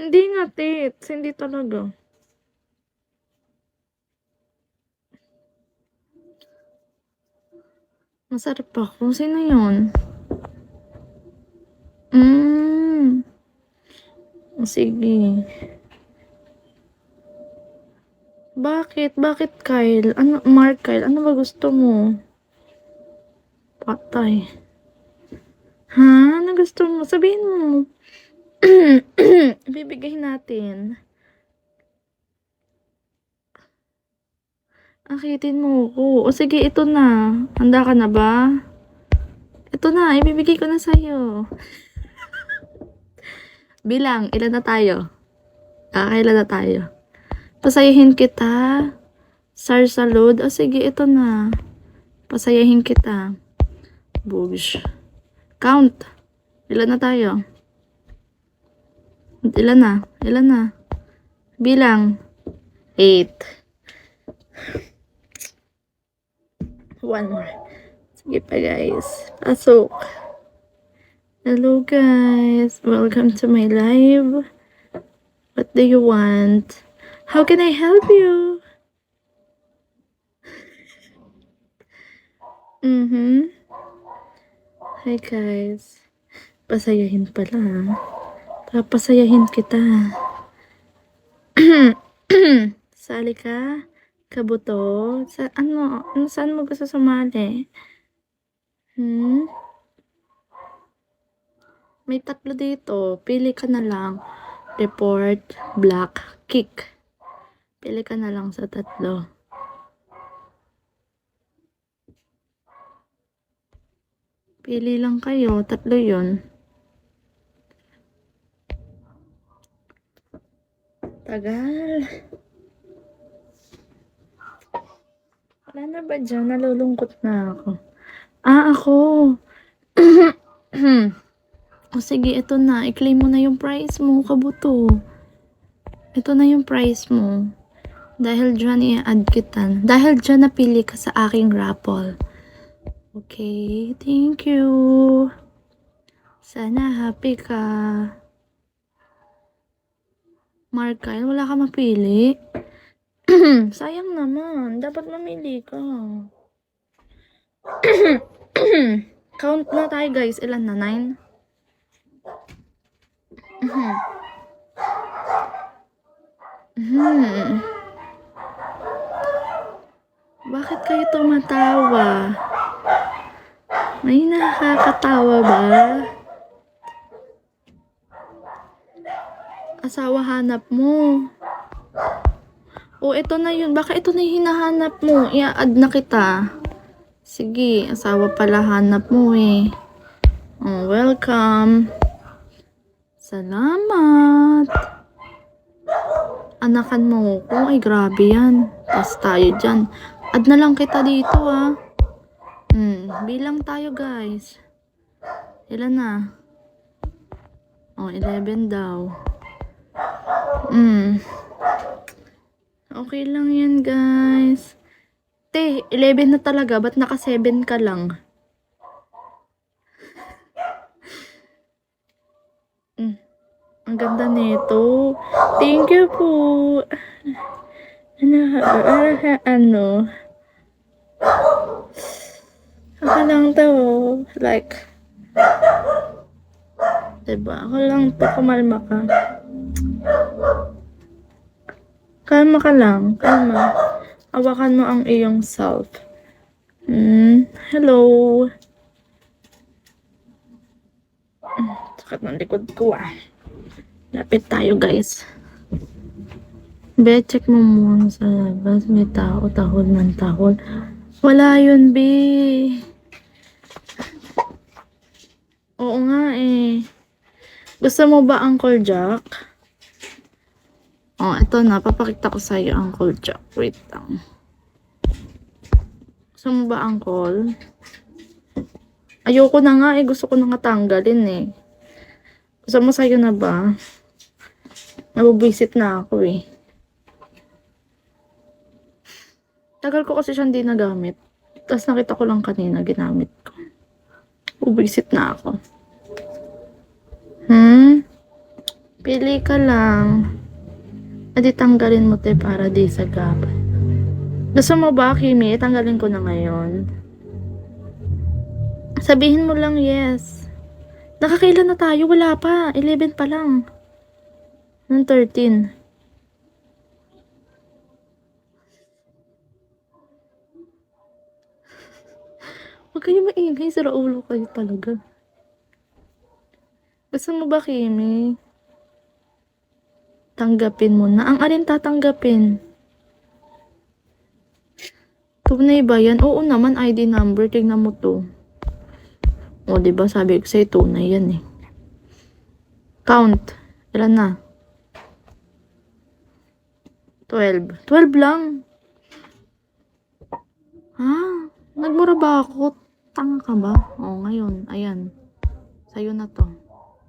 Hindi nga, tits. Hindi talaga. Masarap ako. Sino yun? Sige. Bakit? Bakit, Kyle? Ano, Mark, Kyle? Ano ba gusto mo? Patay. Ha? Ano gusto mo? Sabihin mo. Ibibigay natin. Akitin mo ko. O sige, ito na. Handa ka na ba? Ito na, ibibigay ko na sa'yo. Bilang, ilan na tayo? Kailan na tayo? Pasayahin kita. Sarsalud. O sige, ito na. Pasayahin kita. Bugs. Count. Ilan na tayo? Ilan na? Ilan na? Bilang. 8. One more. Sige pa, guys. Pasok. Hello, guys. Welcome to my live. What do you want? How can I help you? Hi, guys. Pasayahin pala. Papasayahin kita. Sali ka? Kabuto? Saan mo gusto sumali? May 3 dito. Pili ka na lang. Report, black, kick. Pili ka na lang sa 3. Pili lang kayo. 3 yun. Tagal. Wala na ba dyan? Nalulungkot na ako. Ako. O sige, ito na. I-claim mo na yung prize mo, kabuto. Ito na yung prize mo. Dahil dyan i-add kita. Dahil dyan napili ka sa aking raffle. Okay, thank you. Sana happy ka. Mark, wala ka mapili. Sayang naman. Dapat mamili ka. Count na tayo, guys. Ilan na? 9? Bakit kayo tumatawa? May nakakatawa ba? Asawa hanap mo. O, ito na yun. Baka ito na yung hinahanap mo. I-add na kita. Sige, asawa pala hanap mo eh. Oh, welcome. Salamat. Anakan mo ko. Ay, grabe yan. Tas tayo dyan. Add na lang kita dito ah. Bilang tayo, guys. Ilan na? Oh, 11 daw. Okay lang yan, guys. 11 na talaga. Ba't naka 7 ka lang? Ang ganda nito. Thank you po. Ako lang to. Like, diba? Ako lang to. Kumalma ka. Kalma ka lang. Kalma. Hawakan mo ang iyong self. Hello. Sakit ng likod ko ah. Lapit tayo, guys. Be, check mo muna sa labas. May tao. Tahol ng tahol. Wala yun, be. Oo nga eh. Gusto mo ba Uncle Jack? Oh, ito na. Papakita ko sa'yo, Uncle Jack. Wait lang. Gusto mo ba, Uncle? Ayoko na nga eh. Gusto ko na nga tanggalin eh. Gusto mo sa'yo na ba? Nabubisit na ako eh. Tagal ko kasi siya hindi nagamit. Tapos nakita ko lang kanina, ginamit ko. Nabubisit na ako. Pili ka lang. Adi tanggalin mo te para di sagabal. Gusto mo ba, Kimi? Tanggalin ko na ngayon. Sabihin mo lang yes. Nakakailan na tayo? Wala pa. 11 pa lang. Nung 13. Huwag kayo maingay. Sira ulo kayo talaga. Gusto mo ba, Kimi? Tanggapin mo na. Ang alin tatanggapin? Tunay ba yan? Oo naman, ID number. Tignan mo to. O, diba? Sabi ko sa'yo, tunay yan eh. Count. Ilan na? 12. 12 lang. Ha? Nagmura ba ako? Tanga ka ba? O, ngayon. Ayan. Sa'yo na to.